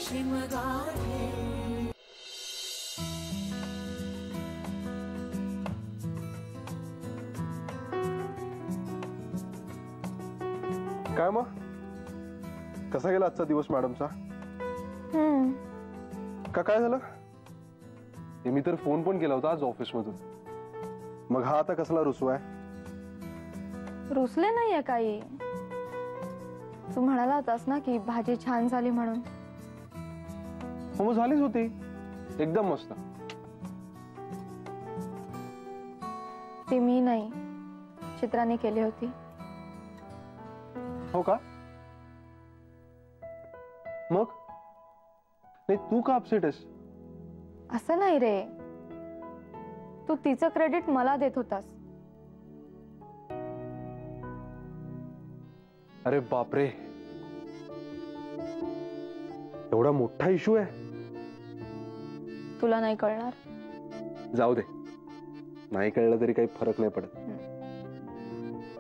शिमगाडे. काय मग कसा गेला आजचा दिवस मॅडमचा? का काय झालं? मी तर फोन पण केला होता आज ऑफिस मधून. मग हा आता कसला रुसवा आहे? रुसले नाहीये काही. तू म्हणाला होतास ना की भाजी छान झाली म्हणून. हो मग झालीच होती एकदम मस्त. ती मी नाही चित्राने केली होती. हो का? मग नाही तू का अपसेट आहेस? असं नाही रे, तू तिचं क्रेडिट मला देत होतास. अरे बापरे, एवढा मोठा इश्यू आहे? तुला नाही कळणार. जाऊ दे, नाही कळलं तरी काही फरक नाही पडत.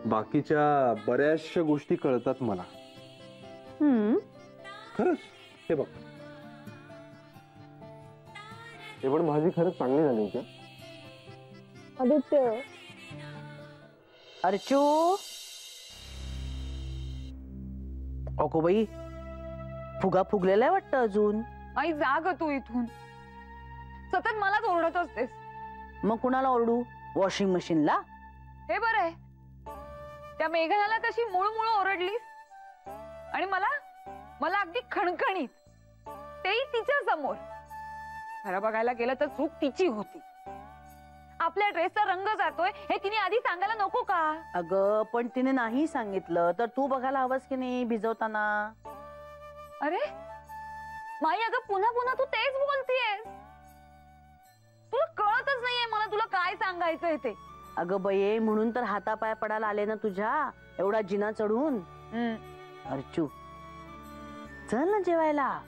बाकीच्या बऱ्याचशा गोष्टी कळतात मला. खरंच. हे बघ, हे पण भाजी खरंच चांगली झाली होती. आदित्य, अर्चू, अगो बाई, फुगा फुगलेला आहे वाटतं अजून. आई जा ग तू इथून, सतत मलाच ओरडत असतेस. मग कुणाला ओरडू? वॉशिंग मशीनला? हे बरं आहे, त्या मेघनाला कशी मुळ मुळ ओरडलीस आणि मला मला अगदी खणखणीत, तेही तिच्या समोर. खरं बघायला गेलं तर चूक तिची होती. आपल्या ड्रेसचा रंग जातोय हे तिने आधी सांगायला नको का? अगं पण तिने नाही सांगितलं तर तू बघायला हवंस की नाही भिजवताना. अरे माई, अगं पुन्हा पुन्हा तू तेच बोलतेयस. तुला कळतच नाहीये मला तुला काय सांगायचंय ते. अगं बये, म्हणून तर हातापाय पडायला आले ना तुझ्या, एवढा जिना चढून. अर्चू, चल ना जेवायला.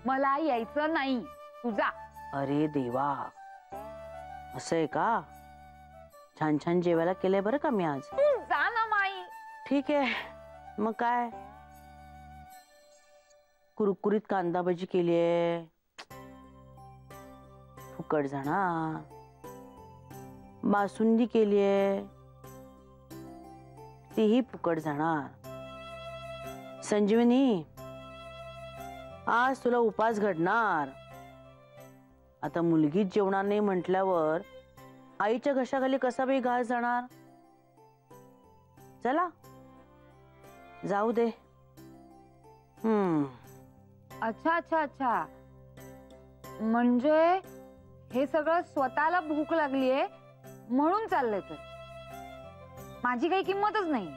मला यायचं नाही, तुझा. अरे देवा, असं आहे का? छान छान जेवायला केलंय बरं का मी आज. जा ना माई. ठीक आहे, मग काय, कुरकुरीत कांदा भजी केलीये, फुकट जाणार. बासुंदी केलीये, तीही फुकट जाणार. संजीवनी, आज तुला उपास घडणार. आता मुलगीच जेवणार नाही म्हटल्यावर आईच्या घशाखाली कसा बी घास जाणार. चला जाऊ दे. अच्छा अच्छा अच्छा, म्हणजे हे सगळं स्वतःला भूक लागलीये म्हणून चाललंय. तर माझी काही किंमतच नाही.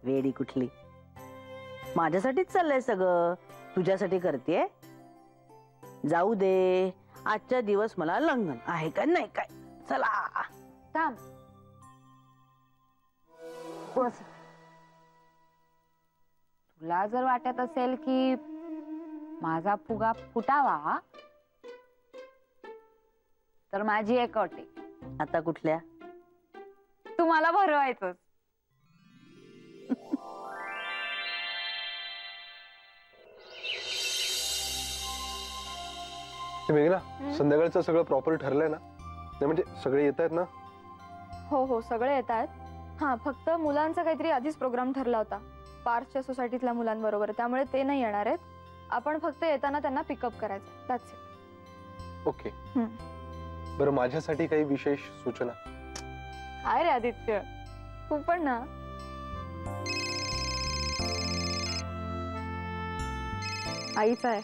वेडी कुठली, माझ्यासाठीच चाललंय सगळं, तुझ्यासाठी करतेय. जाऊ दे, आजचा दिवस मला लंघन आहे का नाही काय. चला थांब, बस. तुला जर वाटत असेल की माझा फुगा फुटावा तर माझी एक अट आहे. आता कुठल्या? तुम्हाला भरवायचं. मेघना, संध्याकाळचं सगळं प्रॉपर ठरलंय ना? नाही म्हणजे सगळे येत आहेत ना? हो हो, सगळे येत आहेत. हा, फक्त मुलांचा काहीतरी आधीच प्रोग्राम ठरला होता पार्कच्या सोसायटीतल्या मुलांबरोबर, त्यामुळे ते नाही येणार आहेत. आपण फक्त येताना त्यांना पिकअप करायचं. That's it. ओके. बरं, माझ्यासाठी काही विशेष सूचना? काय रे आदित्य, तू पण ना. आईचा आहे.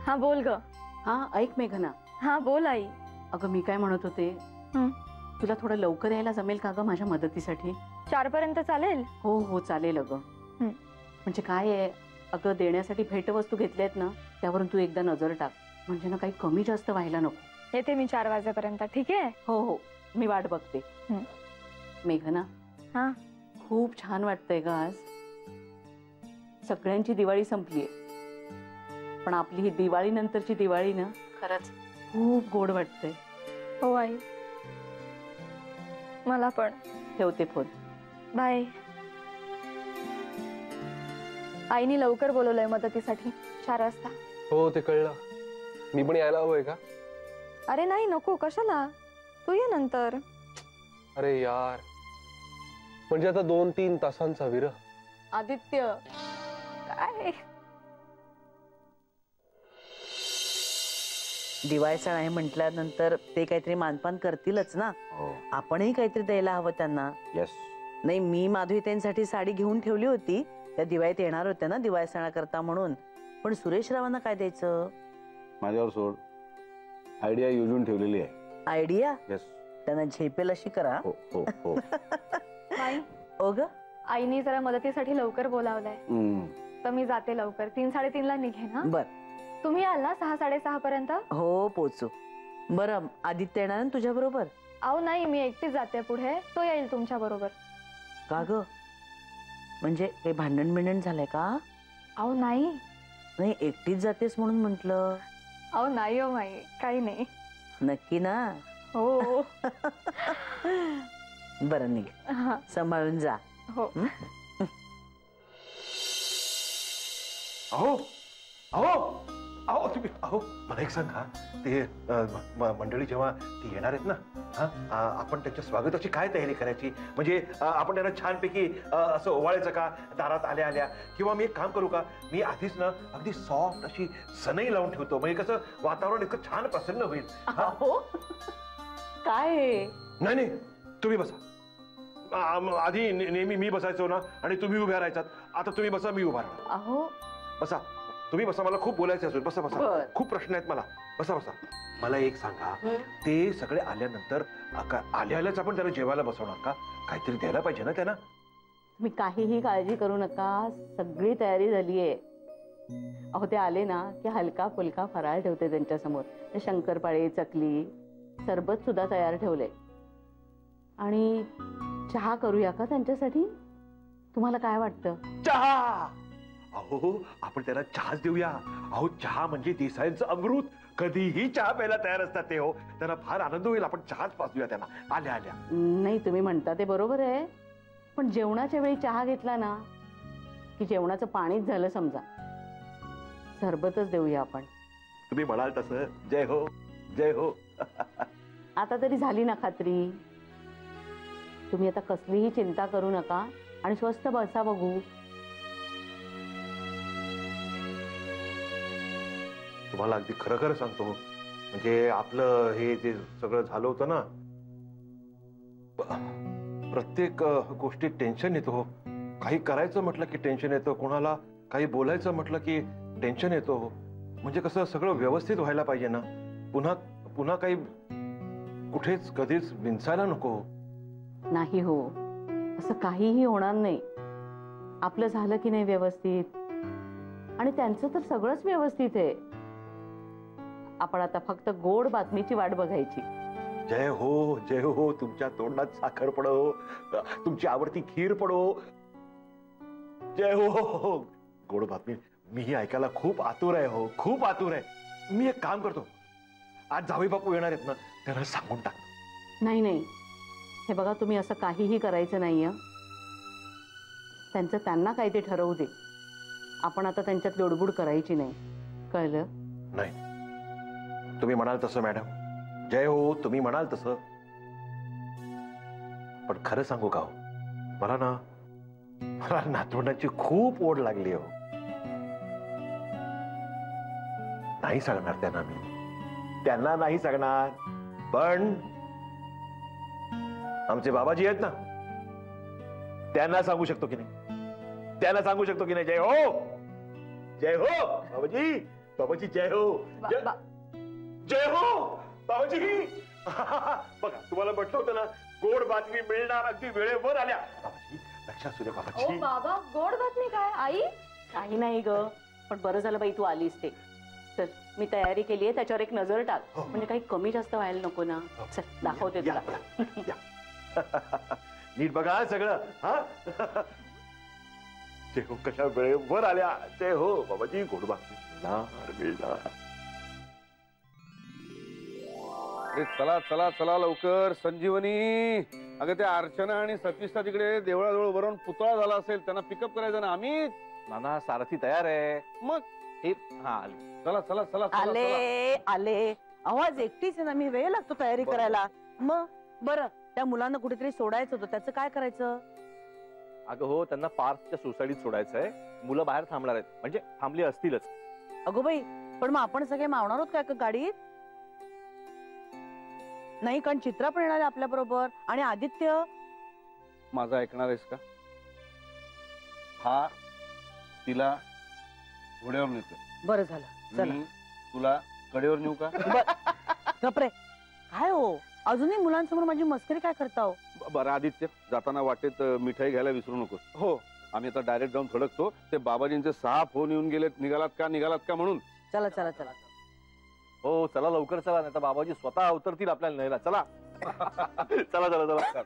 हा बोल ग. हा ऐक मेघना. हा बोल आई. अगं मी काय म्हणत होते, तुला थोडं लवकर यायला जमेल का ग माझ्या मदतीसाठी? 4 पर्यंत चालेल? हो हो चालेल अगं. म्हणजे काय आहे अगं, देण्यासाठी भेटवस्तू घेतल्यात ना, त्यावरून तू एकदा नजर टाक, म्हणजे ना काही कमी जास्त व्हायला नको. येते मी 4 वाजेपर्यंत. ठीक आहे? हो हो, मी वाट बघते. मेघना, हा खूप छान वाटतंय ग आज. सगळ्यांची दिवाळी संपलीये, पण आपली ही दिवाळी नंतरची दिवाळी ना खरंच खूप गोड वाटतंय. हो आई, मला पण. ठेवते फोन. बाय. आईनी लवकर बोलवलंय मदतीसाठी 4 वाजता. हो ते कळलं. मी पण यायला हवंय का? अरे नाही नको, कशाला, तू ये नंतर. अरे यार, म्हणजे आता 2-3 तासांचा विरह. आदित्य काय दिवाळसण आहे म्हटल्यानंतर ते काहीतरी मानपान करतीलच ना. आपणही काहीतरी द्यायला हवं त्यांना. येस. नाही, मी माधुरीताईंसाठी साडी घेऊन ठेवली होती, त्या दिवाळीत येणार होत्या ना दिवाळसणाकरता म्हणून. पण सुरेश रावांना काय द्यायचं? माझ्यावर सोड, आयडिया योजून ठेवलेली आहे. आयडिया? येस. त्यांना झेपेल अशी करा. हो हो हो. आई, ओ ग, आईनी जरा मदतीसाठी लवकर बोलावलंय, तर मी जाते लवकर. 3-3:30ला निघेन. हा, बर. तुम्ही याल ना 6-6:30 पर्यंत? हो पोचू. बरं, आदित्य येणार ना तुझ्या बरोबर? अहो नाही, मी एकटीच जाते पुढे, तो येईल तुमच्या बरोबर. का ग, म्हणजे काही भांडण झालंय का? अहो नाही. नाही, एकटीच जातेस म्हणून म्हंटल. अहो नाही हो माई, काही नाही. नक्की ना? हो. बरं, निघ, हा, सांभाळून जा. हो. अहो अहो अहो तुम्ही अहो मला एक सांगा, ते मंडळी जेव्हा ती येणार आहेत ना, आपण त्यांच्या स्वागताची काय तयारी करायची? म्हणजे आपण त्यांना छानपैकी असं ओवाळायचं का दारात आल्या आल्या? किंवा मी एक काम करू का, मी आधीच ना अगदी सॉफ्ट अशी सनई लावून ठेवतो, म्हणजे कसं वातावरण इतकं छान प्रसन्न होईल. हो काय? नाही नाही, तुम्ही बसा. आधी नेहमी मी बसायचो ना, आणि तुम्ही उभ्या राहायचात. आता तुम्ही बसा, मी उभा राहणार. अहो बसा, तुम्ही बसा. मला खूप बोलायचं असेल. बसा बसा, बर. खूप प्रश्न आहेत मला. बसा बसा. मला एक सांगा, ते सगळे आल्यानंतर आल्या आल्याच आपण त्यांना जेवायला बसवणार का? काहीतरी द्यायला पाहिजे ना त्यांना. तुम्ही काहीही काळजी करू नका, सगळी तयारी झालीये. अहो ते आले ना की हलका फुलका फराळ ठेवते त्यांच्या समोर. शंकरपाळे, चकली, सरबत सुद्धा तयार ठेवले. आणि चहा करूया का त्यांच्यासाठी? तुम्हाला काय वाटतं? चहा? अहो आपण त्यांना चहाच देऊया. अहो चहा म्हणजे देसाईंचं अमृत. कधीही चहा प्यायला तयार असतात ते. हो, त्यांना फार आनंद होईल. आपण चहाच पाजूया त्यांना आल्या आल्या. नाही, तुम्ही म्हणता ते बरोबर आहे, पण जेवणाच्या वेळी चहा घेतला ना की जेवणाचं पाणीच झालं समजा. सरबतच देऊया आपण. तुम्ही म्हणाल तसं. जय हो, जय हो. आता तरी झाली ना खात्री? तुम्ही आता कसलीही चिंता करू नका आणि स्वस्त बसा बघू. तुम्हाला अगदी खरं खरं सांगतो, म्हणजे आपलं हे जे सगळं झालं होतं ना, प्रत्येक गोष्टीत टेन्शन येतो. काही करायचं म्हटलं की टेन्शन येतं, कोणाला काही बोलायचं म्हटलं की टेन्शन येतो. म्हणजे कसं सगळं व्यवस्थित व्हायला पाहिजे ना. पुन्हा पुन्हा काही कुठेच कधीच विंचायला नको. नाही हो, असं काहीही होणार नाही. आपलं झालं की नाही व्यवस्थित, आणि त्यांचं तर सगळंच व्यवस्थित आहे. आपण आता फक्त गोड बातमीची वाट बघायची. जय हो, जय हो. तुमच्या तोंडात साखर पडो, तुमची आवडती खीर पडो. जय हो. गोड बातमी मीही ऐकायला खूप आतुर आहे. हो, खूप आतुर आहे. मी एक काम करतो, आज जावई बापू येणार आहेत ना, त्यांना सांगून टाकतो. नाही नाही, हे बघा, तुम्ही असं काहीही करायचं नाहीये. त्यांचं त्यांना काय ते ठरवू दे. आपण आता त्यांच्यात लोडबुड करायची नाही, कळलं? नाही, तुम्ही म्हणाल तसं मॅडम. जय हो, तुम्ही म्हणाल तसं. पण खरं सांगू का हो, मला नातवंडांची खूप ओढ लागली हो. नाही सांगणार त्यांना मी, त्यांना नाही सांगणार. पण आमचे बाबाजी आहेत ना, त्यांना सांगू शकतो की नाही? त्यांना सांगू शकतो की नाही? जय हो, जय हो बाबाजी. बाबाजी जय हो, जय हो बाबाजी. बघा, तुम्हाला म्हटलं होतं ना, गोड बातमी मिळणार अगदी वेळेवर आल्या. बाबाजी लक्षात असू द्या. बाबाजी. बाबा, गोड बातमी काय? आई काही नाही ग, पण बरं झालं बाई तू आलीस ते. चल, मी तयारी केली आहे, त्याच्यावर एक नजर टाक. म्हणजे काही कमी जास्त व्हायला नको ना. चल, दाखवते तुला. नीट बघा सगळं. हा, जय हो, कशा वेळेवर आल्या. जय हो बाबाजी. गोड बातमी मिळणार. अरे चला चला चला लवकर. संजीवनी अगं त्या अर्चना आणि सतीशचा तिकडे देवळाजवळ उभं राहून पुतळा झाला असेल, त्यांना पिकअप करायचं ना आम्ही. नाना सारथी तयार आहे. मग हे हा आले. चला चला चला चला, चला. आले आले. आवाज एकटीच आहे ना, मी वेळ लागतो तयारी करायला. मग बरं, त्या मुलांना कुठेतरी सोडायचं होतं, त्याचं काय करायचं? अगं हो, त्यांना पार्कच्या सोसायटीत सोडायचंय. मुलं बाहेर थांबणार आहेत, म्हणजे थांबली असतीलच. अगो बाई, पण मग आपण सगळे मावणार आहोत का गाडीत? नाही, कारण चित्रा पण येणार आहे आपल्या बरोबर आणि आदित्य. माझं ऐकणार आहेस का? हा तिला घोड्यावर नेतो. बरं झालं, चला. मी तुला कडेवर नेऊ का? गपरे, काय हो, अजूनही मुलांसमोर माझी मस्करी काय करता हो? बरं आदित्य, जाताना वाटेत मिठाई घ्यायला विसरू नकोस. हो, आम्ही आता डायरेक्ट जाऊन थडकतो. ते बाबाजींचे 6 फोन येऊन गेलेत, निघालात का म्हणून. चला चला चला. हो चला, लवकर चला, नाही तर बाबाजी स्वतः अवतरतील आपल्याला न्यायला. चला चला चला चला.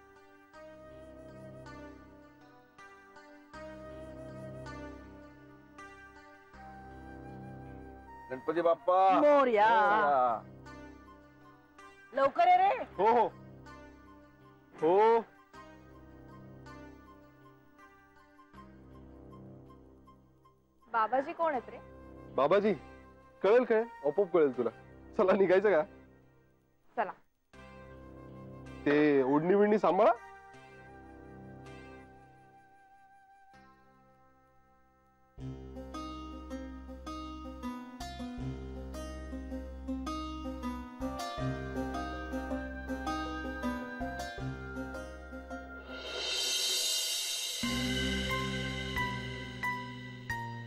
गणपती बाप्पा मोरया. लवकर ये रे. हो हो हो. बाबाजी कोण आहेत रे? बाबाजी कळेल काय? आपोआप कळेल तुला. चला निघायचं का? चला. ते ओढणी बिडणी सांभाळा.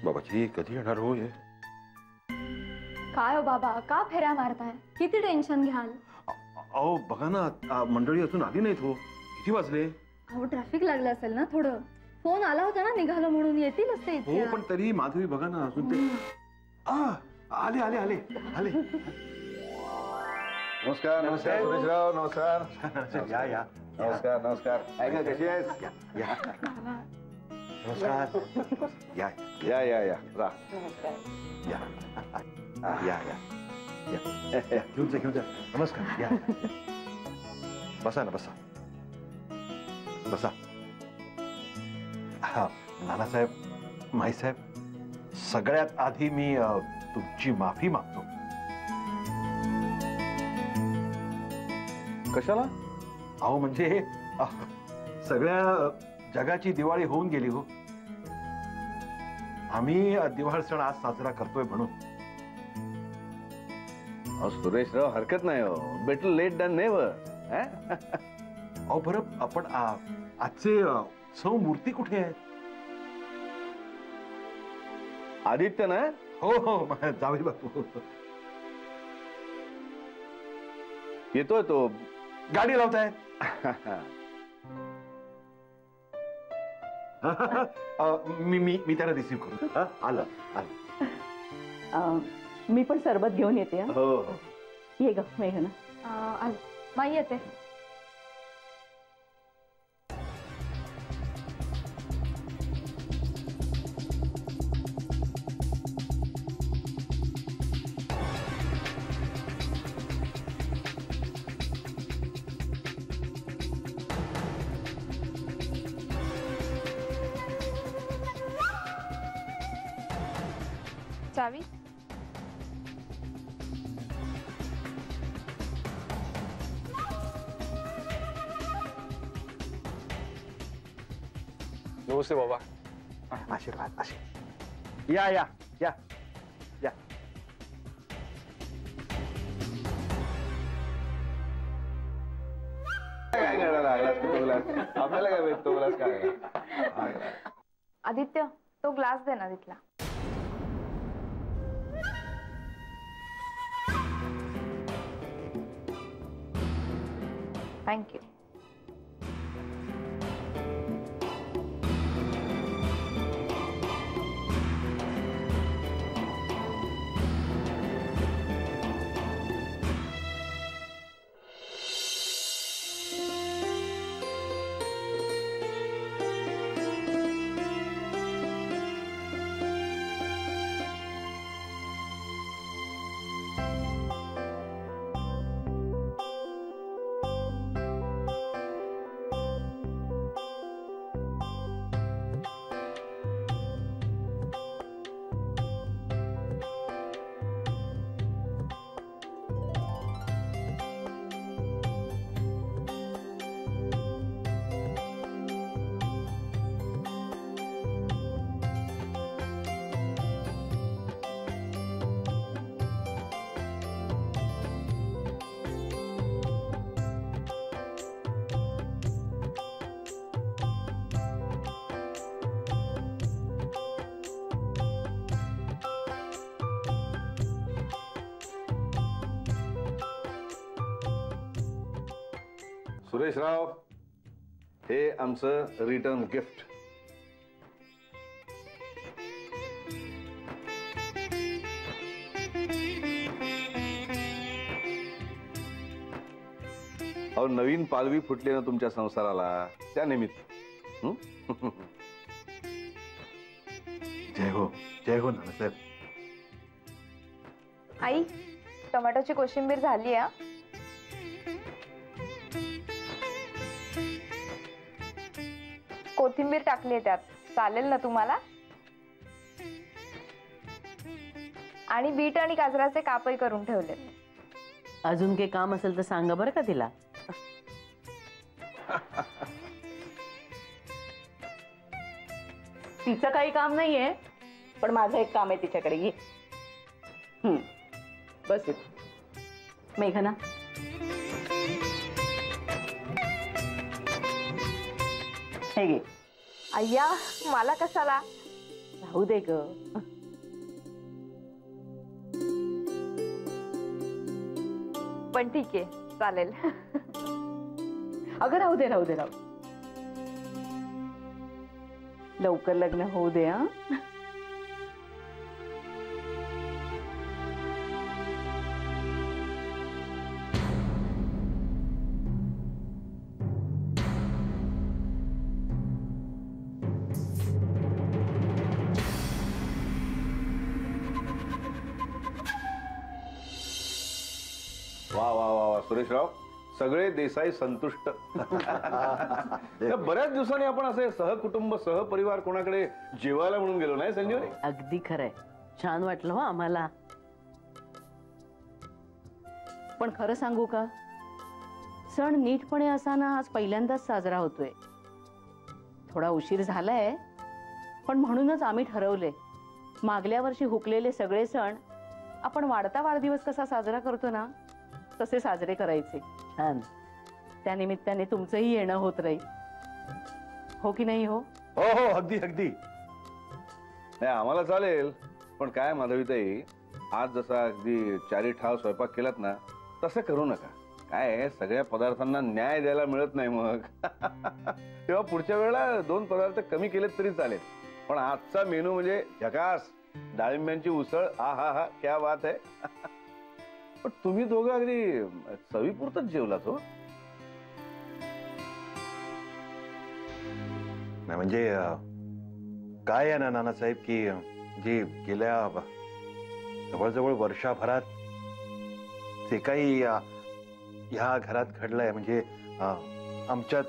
बाबाजी कधी येणार हो हे? काय हो बाबा, का फेऱ्या मारताय? किती टेन्शन घ्याल? अहो बघा ना, मंडळी अजून आली नाहीत हो. किती वाजले? अहो ट्रॅफिक लागलं असेल ना थोडं. फोन आला होता ना निघालो म्हणून, येतीलच ते हो इथे. पण तरी माधवी बघा ना, अजून ते आले आले आले आले. नमस्कार नमस्कार सुरेशराव. नमस्कार. या या. नमस्कार नमस्कार. काय काय, कशी आहेस? या नमस्कार. या या या या रा. या या या या. घेऊन जा. नमस्कार. या बसा ना, बसा बसा. हा नानासाहेब, माईसाहेब, सगळ्यात आधी मी तुमची माफी मागतो. कशाला? अहो म्हणजे सगळ्या जगाची दिवाळी होऊन गेली हो. आम्ही दिवाळ सण आज साजरा करतोय म्हणून. सुरेशराव हरकत नाही हो. Better late than never. अहो बरं, आपण आजचे सौ मूर्ती कुठे आहेत? आदित्य ना? हो हो, जावे बापू. येतोय तो. गाडी लावतायत. मी त्याला रिसीव्ह करू. आलं आलं. मी पण सरबत घेऊन येते. हं. हो. ये ग मेघना. आलो. माई येते. चावी? नमस्ते बाबा. आशीर्वाद आशीर्वाद. या या या या. काय करायला लागलास तू ग्लास? आपल्याला काय भेटतो ग्लास काय? आदित्य, तो ग्लास दे ना तिथला. थँक्यू. सुरेशराव, हे आमचं रिटर्न गिफ्ट. अहो, नवीन पालवी फुटली ना तुमच्या संसाराला, त्या निमित्त. जय हो नानासाहेब. आई, टोमॅटोची कोशिंबीर झाली आहे. कोथिंबीर टाकली त्यात, चालेल ना तुम्हाला? आणि बीट आणि गाजराचे कापही करून ठेवले. अजून काही काम असेल तर सांगा बरं का तिला. तिचं काही काम नाहीये, पण माझं एक काम आहे तिच्याकडे. ये बस मेघना. हे घे. अय्या, मला कशाला? राहू दे ग. पण ठीक आहे, चालेल. अगं राहू दे राहू दे राहू दे. लवकर लग्न होऊ दे. हा, वा वा वा वा सुरेशराव, सगळे देसाई संतुष्ट. बऱ्याच दिवसांनी आपण असे सहकुटुंब सहपरिवार कोणाकडे जेवायला म्हणून गेलो नाही संजीवनी? अगदी खरंय. छान वाटलं हो आम्हाला. पण खरं सांगू का, सण नीटपणे असा ना आज पहिल्यांदाच साजरा होतोय. थोडा उशीर झालाय, पण म्हणूनच आम्ही ठरवले मागल्या वर्षी हुकलेले सगळे सण आपण वाढता वाढदिवस कसा साजरा करतो ना तसे साजरे करायचे. छान. त्या निमित्ताने तुमचंही येणं होत राहील. हो की नाही? हो हो हो, अगदी अगदी. नाही, आम्हाला चालेल. पण काय माधवीताई, आज जसा अगदी चारी ठाव स्वयंपाक केलात ना तसं करू नका. काय सगळ्या पदार्थांना न्याय द्यायला मिळत नाही मग. तेव्हा पुढच्या वेळेला 2 पदार्थ कमी केलेत तरी चालेल. पण आजचा मेनू म्हणजे झकास. डाळिंब्यांची उसळ, हा हा हा, क्या बात आहे. पण तुम्ही दोघं अगदी चवीपुरतच जेवलात हो. नाही म्हणजे काय आहे ना नानासाहेब की जी गेल्या जवळजवळ वर्षभरात जे काही ह्या घरात घडलंय म्हणजे आमच्यात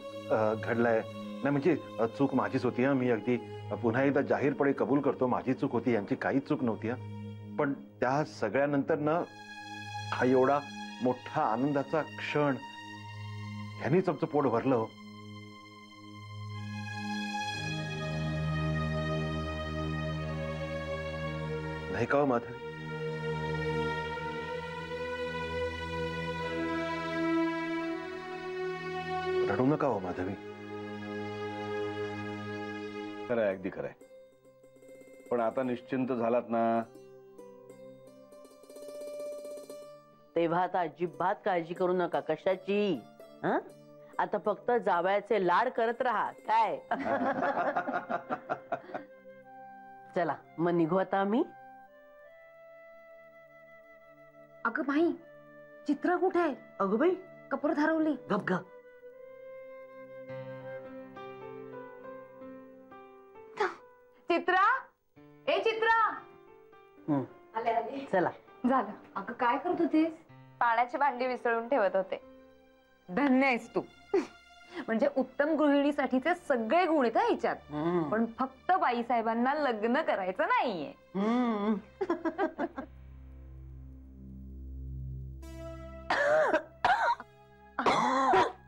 घडलंय नाही म्हणजे चूक माझीच होती. मी अगदी पुन्हा एकदा जाहीरपणे कबूल करतो, माझी चूक होती, यांची काहीच चूक नव्हती. पण त्या सगळ्यानंतर ना हा एवढा मोठा आनंदाचा क्षण ह्यानीच आमचं पोट भरलं. नाही का माधवी? रडू नका हो माधवी. खरंय, अगदी खरंय. पण आता निश्चिंत झालात ना? तेव्हा आता अजिबात काळजी करू नका. कशाची? हं? आता फक्त जावयाचे लाड करत राहा. काय? चला मग निघू आता आम्ही. अगं बाई, चित्रा कुठे आहे? अगं बाई, कपडे हरवली. गप गप. चित्रा, ए चित्रा. आले आले. चला. झालं. अगं काय करत होतीस? पाण्याची भांडी विसळून ठेवत होते. धन्य आहेस तू. म्हणजे उत्तम गृहिणीसाठीचे सगळे गुण आहेत ह्याच्यात. पण फक्त बाईसाहेबांना लग्न करायचं नाहीये.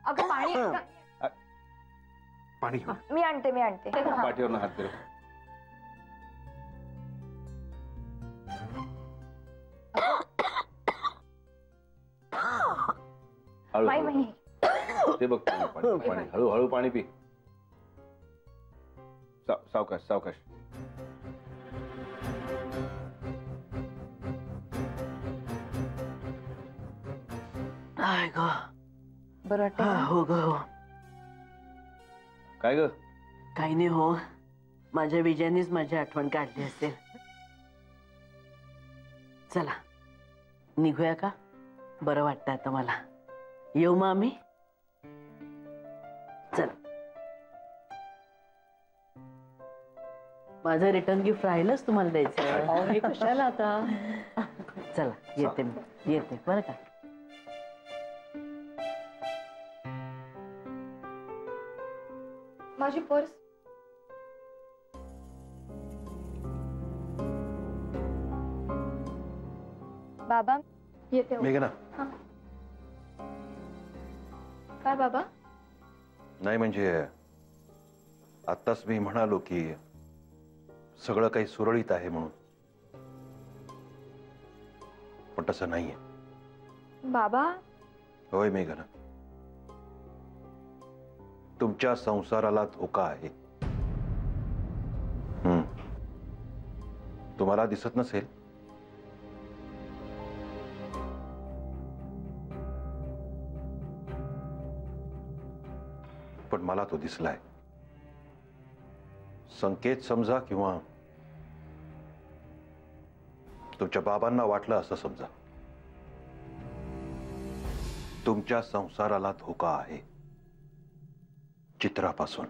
अगं पाणी. पाणी घेऊन. मी आणते मी आणते. पाठीवर हात फिरव. बाई बाई. ते बघ, पाणी पाणी, हळूहळू पाणी पी. सावकाश सावकाश. बरं वाटतं हा, का? हो ग हो. काय ग? काही नाही हो, माझ्या विजयानेच माझी आठवण काढली असेल. चला निघूया का? बरं वाटतं आता मला. येऊ मग आम्ही. चल, माझं रिटर्न गिफ्ट राहिलंच तुम्हाला द्यायचं. हे कशाला आता? चला येते मी, येते बरं का. माझी पर्स. बाबा येते हो. मेघना, काय बाबा? नाही म्हणजे आत्ताच मी म्हणालो की सगळं काही सुरळीत आहे म्हणून, पण तसं नाहीये. बाबा होय मेघना, तुमच्या संसाराला धोका आहे. तुम्हाला दिसत नसेल, पण मला तो दिसलाय. संकेत समजा किंवा तुमच्या बाबांना वाटलं असं समजा. तुमच्या संसाराला धोका आहे चित्रापासून.